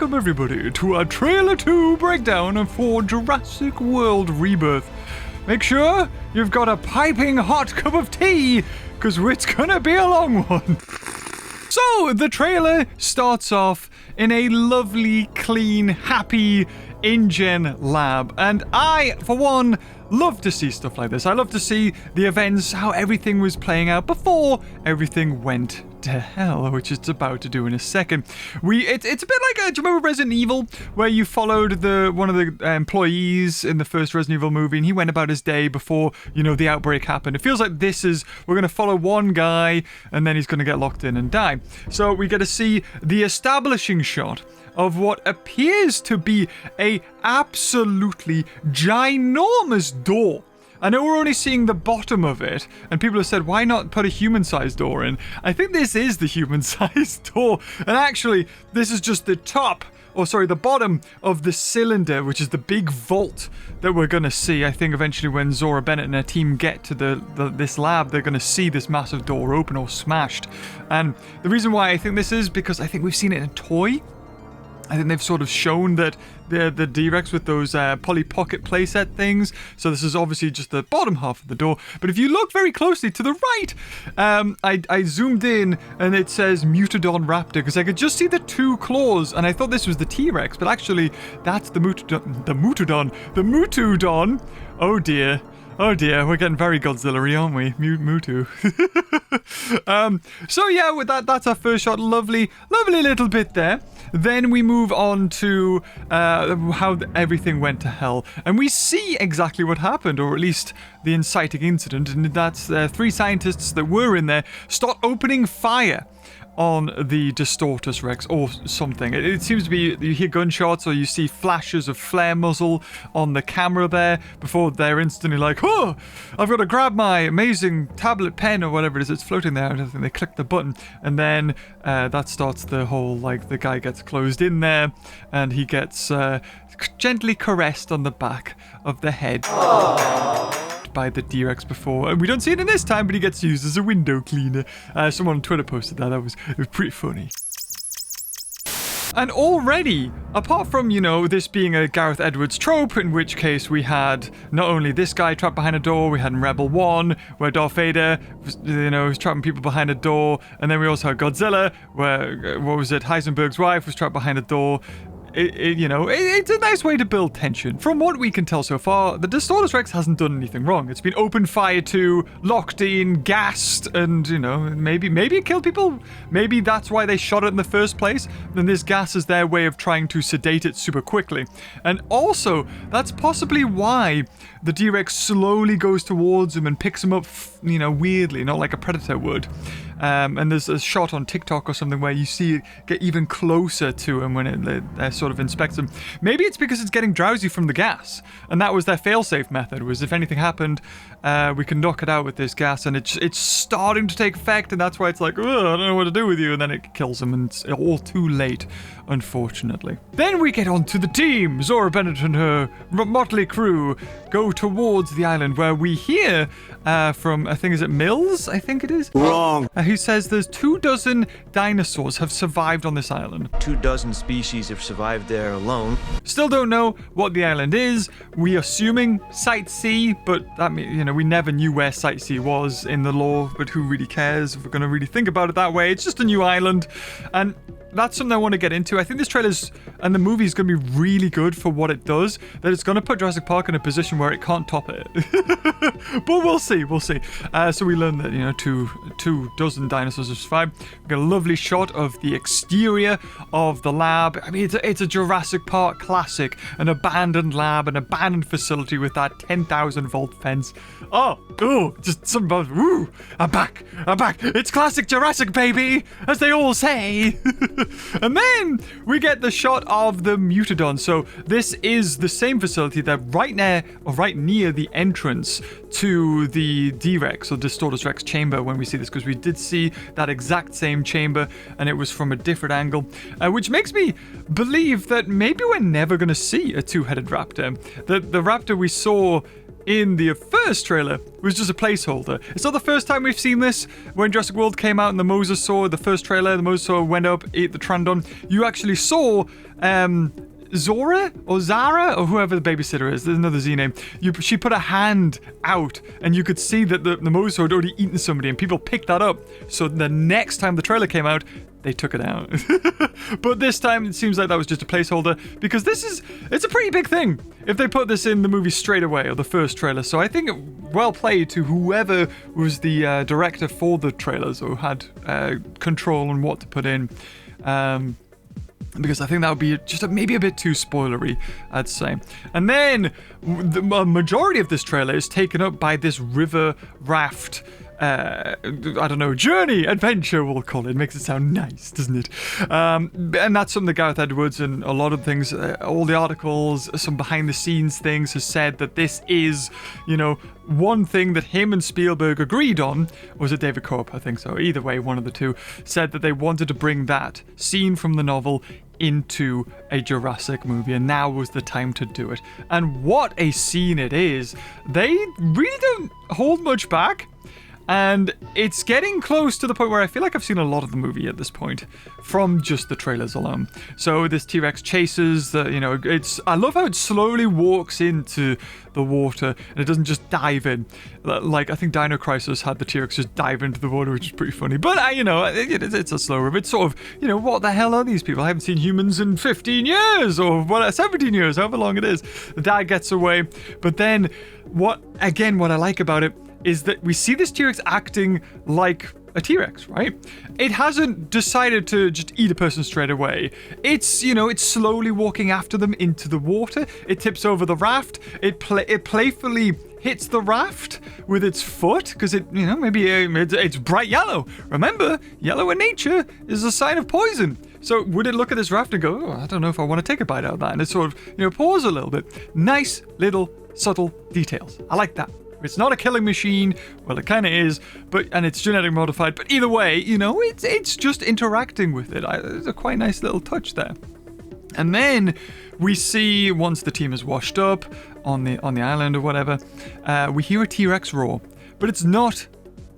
welcome everybody to our Trailer 2 breakdown for Jurassic World Rebirth. Make sure you've got a piping hot cup of tea, because it's gonna be a long one. So, the trailer starts off in a lovely, clean, happy InGen lab, and I, for one, love to see stuff like this. I love to see the events, how everything was playing out before everything went to hell, which it's about to do in a second. It's a bit like, do you remember Resident Evil, where you followed one of the employees in the first Resident Evil movie, and he went about his day before, the outbreak happened. It feels like we're going to follow one guy, and then he's going to get locked in and die. So we get to see the establishing shot of what appears to be a absolutely ginormous door. I know we're only seeing the bottom of it, and people have said, why not put a human-sized door in? I think this is the human-sized door, and actually, this is just the bottom of the cylinder, which is the big vault that we're going to see. I think eventually when Zora Bennett and her team get to this lab, they're going to see this massive door open or smashed. And the reason why I think this is because I think we've seen it in a toy. I think they've sort of shown that the D-Rex with those Polly Pocket playset things. So this is obviously just the bottom half of the door. But if you look very closely to the right, I zoomed in and it says Mutadon Raptor because I could just see the two claws and I thought this was the T-Rex, but actually that's the Mutadon. Oh dear. Oh dear, we're getting very Godzilla-y, aren't we? Mutu. So yeah, with that's our first shot. Lovely little bit there. Then we move on to how everything went to hell. And we see exactly what happened, or at least the inciting incident. And that's 3 scientists that were in there start opening fire on the Distortus Rex or something. It seems to be, you hear gunshots or you see flashes of flare muzzle on the camera there before they're instantly like, oh, I've got to grab my amazing tablet pen or whatever it is that's floating there. And I think they click the button and then that starts the whole, like, the guy gets closed in there and he gets gently caressed on the back of the head. Aww. By the D-Rex before, and we don't see it in this time, but he gets used as a window cleaner. Someone on Twitter posted that. It was pretty funny. And already, apart from, this being a Gareth Edwards trope, in which case we had not only this guy trapped behind a door, we had in Rebel 1, where Darth Vader was, was trapping people behind a door, and then we also had Godzilla, where, Heisenberg's wife was trapped behind a door. It's a nice way to build tension. From what we can tell so far, the Distortus Rex hasn't done anything wrong. It's been open fire to, locked in, gassed, and, maybe it killed people. Maybe that's why they shot it in the first place. Then this gas is their way of trying to sedate it super quickly. And also, that's possibly why the D-Rex slowly goes towards him and picks him up, weirdly, not like a predator would. And there's a shot on TikTok or something where you see it get even closer to him when it sort of inspects him. Maybe it's because it's getting drowsy from the gas, and that was their fail-safe method, was if anything happened, we can knock it out with this gas, and it's starting to take effect, and that's why it's like, I don't know what to do with you, and then it kills him, and it's all too late, unfortunately. Then we get on to the team. Zora Bennett and her motley crew go towards the island, where we hear from, I think, is it Mills? I think it is? Wrong. Who says there's 24 dinosaurs have survived on this island. 24 species have survived there alone. Still don't know what the island is. We assuming Site C, but that means, we never knew where Site C was in the lore, but who really cares if we're going to really think about it that way? It's just a new island, and that's something I want to get into. I think this trailer's and the movie is going to be really good for what it does, that it's going to put Jurassic Park in a position where it can't top it. But we'll see. So we learned that, 24 dinosaurs have survived. We got a lovely shot of the exterior of the lab. I mean, it's a Jurassic Park classic, an abandoned lab, an abandoned facility with that 10,000 volt fence. Just some about, woo, I'm back. It's classic Jurassic, baby, as they all say. And then we get the shot of the Mutadons. So this is the same facility that right near the entrance to the D-Rex or Distortus Rex chamber when we see this, because we did see that exact same chamber and it was from a different angle, which makes me believe that maybe we're never going to see a two-headed raptor. The raptor we saw in the first trailer was just a placeholder. It's not the first time we've seen this. When Jurassic World came out and the Mosasaur, the first trailer, the Mosasaur went up, ate the Trandon. You actually saw Zora or Zara or whoever the babysitter is. There's another Z name. She put a hand out and you could see that the Mosasaur had already eaten somebody and people picked that up. So the next time the trailer came out, they took it out. But this time it seems like that was just a placeholder because it's a pretty big thing if they put this in the movie straight away or the first trailer. So I think well played to whoever was the director for the trailers or had control on what to put in. Because I think that would be just maybe a bit too spoilery, I'd say. And then the majority of this trailer is taken up by this river raft, I don't know, journey, adventure, we'll call it. It makes it sound nice, doesn't it? And that's something that Gareth Edwards and a lot of things, all the articles, some behind the scenes things has said that this is, one thing that him and Spielberg agreed on. Was it David Cope? I think so. Either way, one of the two said that they wanted to bring that scene from the novel into a Jurassic movie, and now was the time to do it. And what a scene it is. They really don't hold much back. And it's getting close to the point where I feel like I've seen a lot of the movie at this point from just the trailers alone. So this T-Rex chases I love how it slowly walks into the water and it doesn't just dive in. Like, I think Dino Crisis had the T-Rex just dive into the water, which is pretty funny. But, it's a slow rip. It's sort of, what the hell are these people? I haven't seen humans in 15 years or 17 years, however long it is. The dad gets away. But then, what I like about it is that we see this T-Rex acting like a T-Rex, right? It hasn't decided to just eat a person straight away. It's slowly walking after them into the water. It tips over the raft. It playfully hits the raft with its foot because it's bright yellow. Remember, yellow in nature is a sign of poison. So would it look at this raft and go, oh, I don't know if I want to take a bite out of that? And it sort of, pause a little bit. Nice little subtle details. I like that. It's not a killing machine. Well, it kind of is, and it's genetically modified. But either way, it's just interacting with it. There's a quite nice little touch there. And then we see, once the team is washed up on the island or whatever, we hear a T-Rex roar. But it's not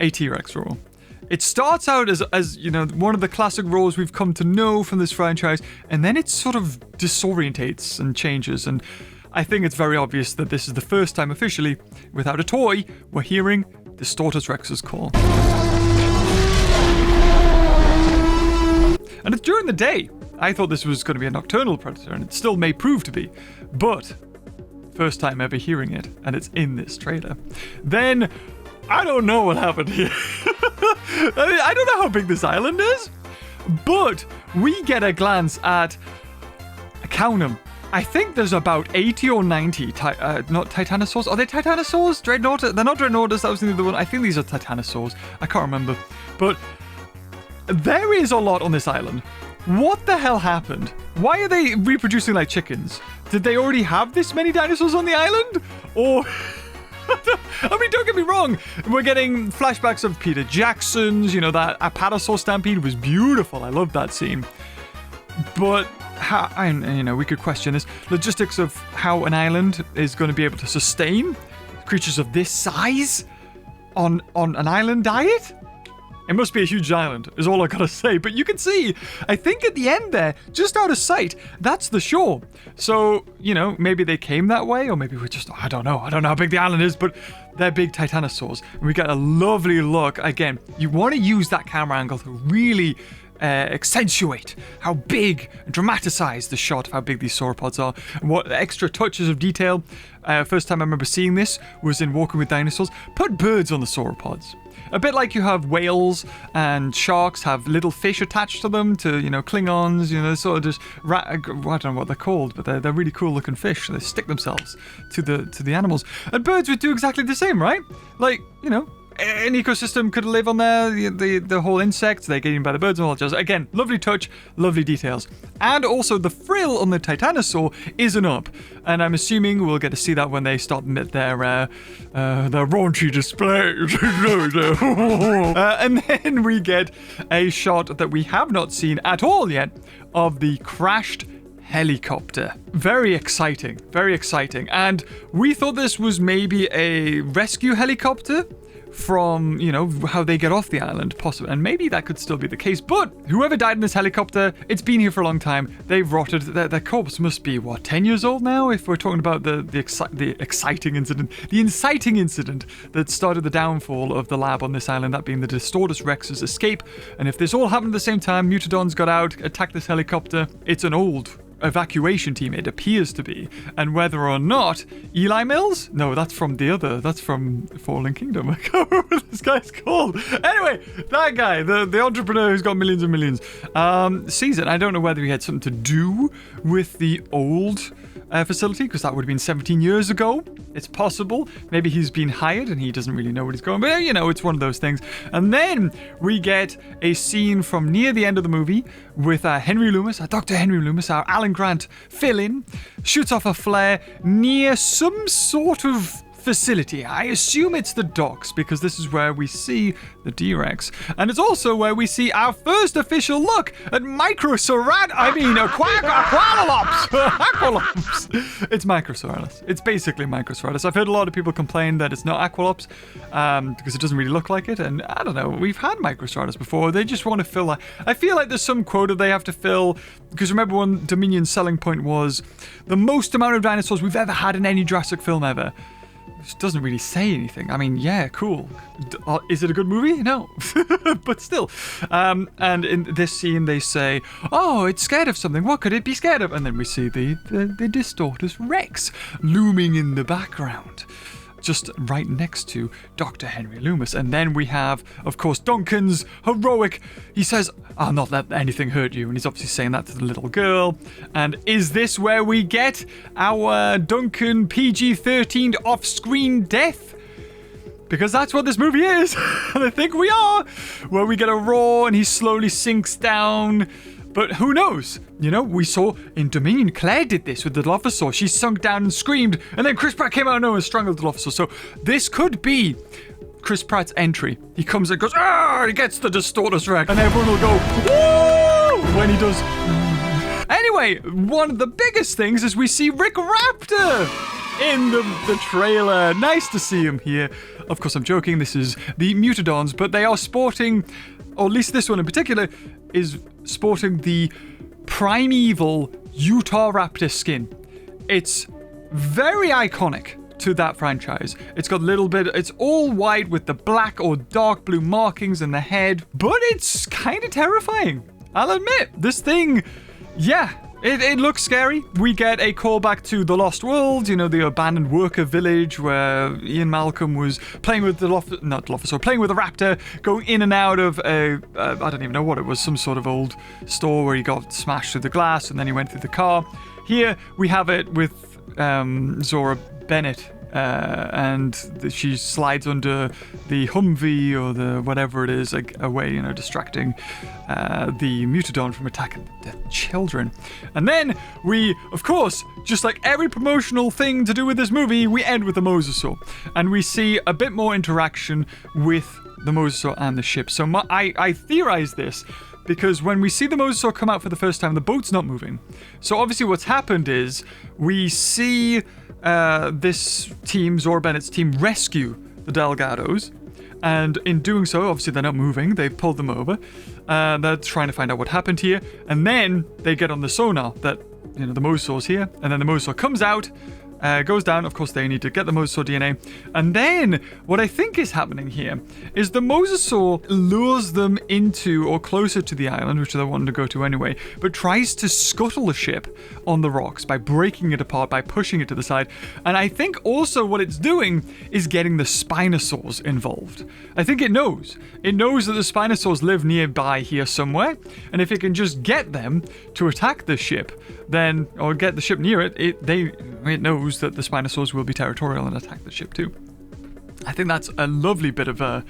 a T-Rex roar. It starts out as one of the classic roars we've come to know from this franchise, and then it sort of disorientates and changes. And I think it's very obvious that this is the first time officially, without a toy, we're hearing the Stortus Rex's call. And it's during the day. I thought this was going to be a nocturnal predator, and it still may prove to be. But, first time ever hearing it, and it's in this trailer. Then, I don't know what happened here. I don't know how big this island is, but we get a glance at, count them, I think there's about 80 or 90 not Titanosaurs. Are they Titanosaurs? Dreadnought? They're not Dreadnoughts. That was the other one. I think these are Titanosaurs. I can't remember. But there is a lot on this island. What the hell happened? Why are they reproducing like chickens? Did they already have this many dinosaurs on the island? Or... I mean, don't get me wrong. We're getting flashbacks of Peter Jackson's. That Apatosaur stampede was beautiful. I love that scene. But... we could question this logistics of how an island is going to be able to sustain creatures of this size on an island diet. It must be a huge island, is all I gotta say. But you can see, I think at the end there, just out of sight, that's the shore. So, maybe they came that way, or maybe we're just, I don't know how big the island is, but they're big Titanosaurs. And we get a lovely look. Again, you want to use that camera angle to really accentuate how big and dramatize the shot of how big these sauropods are and what extra touches of detail. First time I remember seeing this was in Walking with Dinosaurs. Put birds on the sauropods. A bit like you have whales and sharks have little fish attached to them, to, Klingons, sort of just, I don't know what they're called, but they're really cool looking fish. They stick themselves to the animals. And birds would do exactly the same, right? Like, an ecosystem could live on there, the whole insects, they get eaten by the birds and all that. Again, lovely touch, lovely details. And also the frill on the Titanosaur isn't up. And I'm assuming we'll get to see that when they start their raunchy displays. And then we get a shot that we have not seen at all yet of the crashed helicopter. Very exciting, very exciting. And we thought this was maybe a rescue helicopter from, you know, how they get off the island, possibly. And maybe that could still be the case. But whoever died in this helicopter, it's been here for a long time. They've rotted. Their corpse must be, what, 10 years old now? If we're talking about the exciting incident, the inciting incident that started the downfall of the lab on this island, that being the Distortus Rex's escape. And if this all happened at the same time, Mutadons got out, attacked this helicopter, it's an old evacuation team, it appears to be. And whether or not Eli Mills? No, that's from Fallen Kingdom. I can't remember what this guy's called. Anyway, that guy, the entrepreneur who's got millions and millions, sees it. I don't know whether he had something to do with the old facility, because that would have been 17 years ago. It's possible. Maybe he's been hired and he doesn't really know what he's going. But, you know, it's one of those things. And then we get a scene from near the end of the movie with Henry Loomis, Dr. Henry Loomis, our Alan Grant fill-in, shoots off a flare near some sort of facility. I assume it's the docks, because this is where we see the D-Rex. And it's also where we see our first official look at Aqualops. It's Microsaurus. It's basically Microsaurus. I've heard a lot of people complain that it's not Aqualops, because it doesn't really look like it. And I don't know, we've had Microsaurus before. They just want to fill I feel like there's some quota they have to fill, because remember when Dominion's selling point was the most amount of dinosaurs we've ever had in any Jurassic film ever. Which doesn't really say anything. I mean, yeah, cool. Is it a good movie? No. But still. And in this scene, they say, oh, it's scared of something. What could it be scared of? And then we see the Distortus Rex looming in the background, just right next to Dr. Henry Loomis. And then we have, of course, Duncan's heroic. He says, I'll not let anything hurt you. And he's obviously saying that to the little girl. And is this where we get our Duncan PG-13 off-screen death? Because that's what this movie is. And I think we are. Where we get a roar and he slowly sinks down. But who knows? You know, we saw in Dominion, Claire did this with the Dilophosaur. She sunk down and screamed, and then Chris Pratt came out of nowhere and strangled the Dilophosaur. So this could be Chris Pratt's entry. He comes and goes, ah, he gets the Distortus Rex, and everyone will go, woo, when he does. Anyway, one of the biggest things is we see Rick Raptor in the trailer. Nice to see him here. Of course, I'm joking. This is the Mutadons, but they are sporting, or at least this one in particular, is sporting the primeval Utah Raptor skin. It's very iconic to that franchise. It's got a little bit, it's all white with the black or dark blue markings in the head, but it's kind of terrifying. I'll admit, this thing, yeah, it looks scary. We get a callback to The Lost World, you know, the abandoned worker village where Ian Malcolm was playing with playing with a raptor, going in and out of I don't even know what it was, some sort of old store where he got smashed through the glass and then he went through the car. Here we have it with Zora Bennett, and she slides under the Humvee or the whatever it is, like, away, you know, distracting the Mutadon from attacking the children. And then we, of course, just like every promotional thing to do with this movie, we end with the Mosasaur, and we see a bit more interaction with the Mosasaur and the ship. So I theorize this because when we see the Mosasaur come out for the first time, the boat's not moving. So obviously what's happened is we see this team, Zora Bennett's team, rescue the Delgados. And in doing so, obviously they're not moving. They've pulled them over. They're trying to find out what happened here. And then they get on the sonar that, you know, the Mosasaur's here. And then the Mosasaur comes out, goes down. Of course, they need to get the Mosasaur DNA. And then what I think is happening here is the Mosasaur lures them into or closer to the island, which they wanted to go to anyway, but tries to scuttle the ship on the rocks by breaking it apart, by pushing it to the side. And I think also what it's doing is getting the Spinosaurs involved. I think it knows. It knows that the Spinosaurs live nearby here somewhere, and if it can just get them to attack the ship, then, or get the ship near it, it knows that the Spinosaurs will be territorial and attack the ship too. I think that's a lovely bit of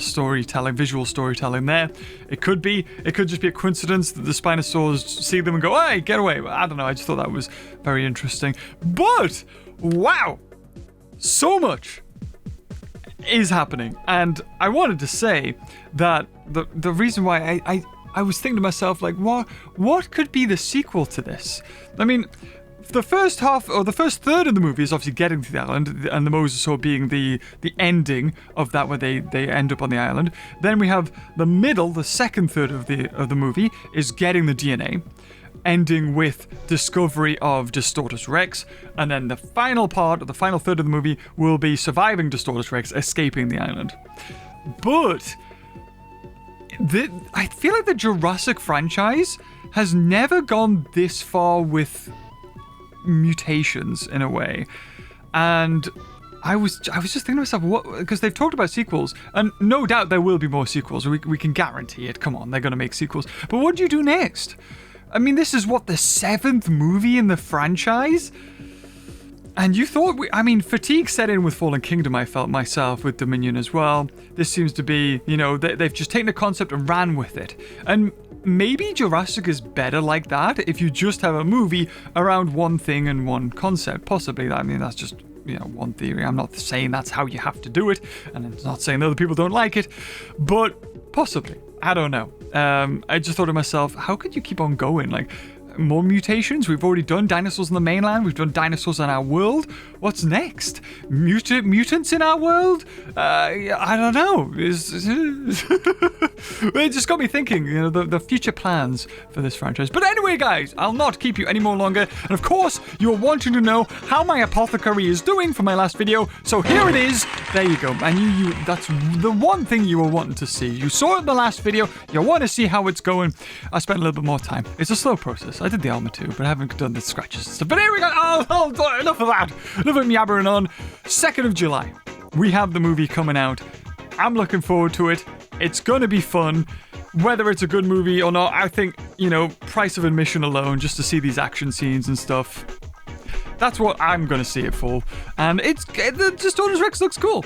storytelling, visual storytelling there. It could just be a coincidence that the Spinosaurs see them and go, hey, get away. I don't know, I just thought that was very interesting. But, wow, so much is happening. And I wanted to say that the reason why I was thinking to myself, like, what could be the sequel to this? I mean, the first half, or the first third of the movie is obviously getting to the island, and the Mosasaur being the ending of that, where they end up on the island. Then we have the middle, the second third of the movie, is getting the DNA, ending with discovery of Distortus Rex, and then the final part, or the final third of the movie, will be surviving Distortus Rex, escaping the island. But I feel like the Jurassic franchise has never gone this far with mutations in a way, and I was just thinking to myself, what? Because they've talked about sequels, and no doubt there will be more sequels. We can guarantee it. Come on, they're going to make sequels. But what do you do next? I mean, this is what, the 7th movie in the franchise? And you thought fatigue set in with Fallen Kingdom, I felt myself, with Dominion as well. This seems to be, they've just taken a concept and ran with it. And maybe Jurassic is better like that, if you just have a movie around one thing and one concept. Possibly, that's just, one theory. I'm not saying that's how you have to do it, and I'm not saying other people don't like it, but possibly. I don't know. I just thought to myself, how could you keep on going? Like, more mutations? We've already done dinosaurs on the mainland. We've done dinosaurs in our world. What's next? Mutants in our world? I don't know. It just got me thinking, the future plans for this franchise. But anyway, guys, I'll not keep you any more longer. And of course, you're wanting to know how my apothecary is doing for my last video. So here it is. There you go. And that's the one thing you were wanting to see. You saw it in the last video. You want to see how it's going. I spent a little bit more time. It's a slow process. I did the Alma too, but I haven't done the scratches and stuff. But here we go. Oh, enough of that. Enough of me yabbering on. 2nd of July, we have the movie coming out. I'm looking forward to it. It's gonna be fun. Whether it's a good movie or not, I think, price of admission alone, just to see these action scenes and stuff, that's what I'm gonna see it for. And the Distortus Rex looks cool.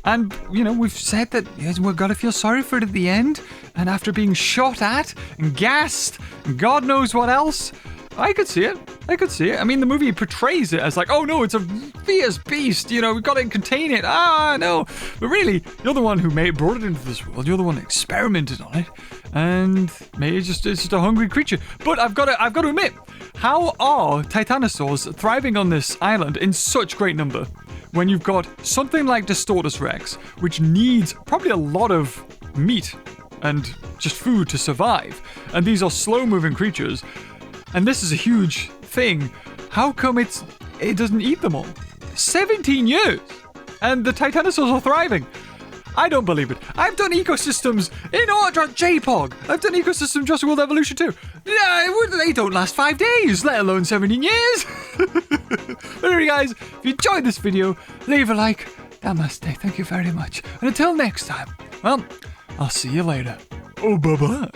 And, we've said that we've got to feel sorry for it at the end. And after being shot at and gassed and God knows what else, I could see it. I mean, the movie portrays it as like, oh no, it's a fierce beast. We've got to contain it. No. But really, you're the one who brought it into this world. You're the one that experimented on it. And maybe it's just a hungry creature. But I've got to admit, how are titanosaurs thriving on this island in such great number? When you've got something like Distortus Rex, which needs probably a lot of meat and just food to survive, and these are slow-moving creatures, and this is a huge thing, how come it doesn't eat them all? 17 years, and the titanosaurs are thriving. I don't believe it. I've done ecosystems in JPOG. I've done ecosystem Jurassic World Evolution too. Yeah, they don't last 5 days, let alone 17 years. But anyway, guys, if you enjoyed this video, leave a like. Namaste. Thank you very much. And until next time, well, I'll see you later. Oh, bye-bye.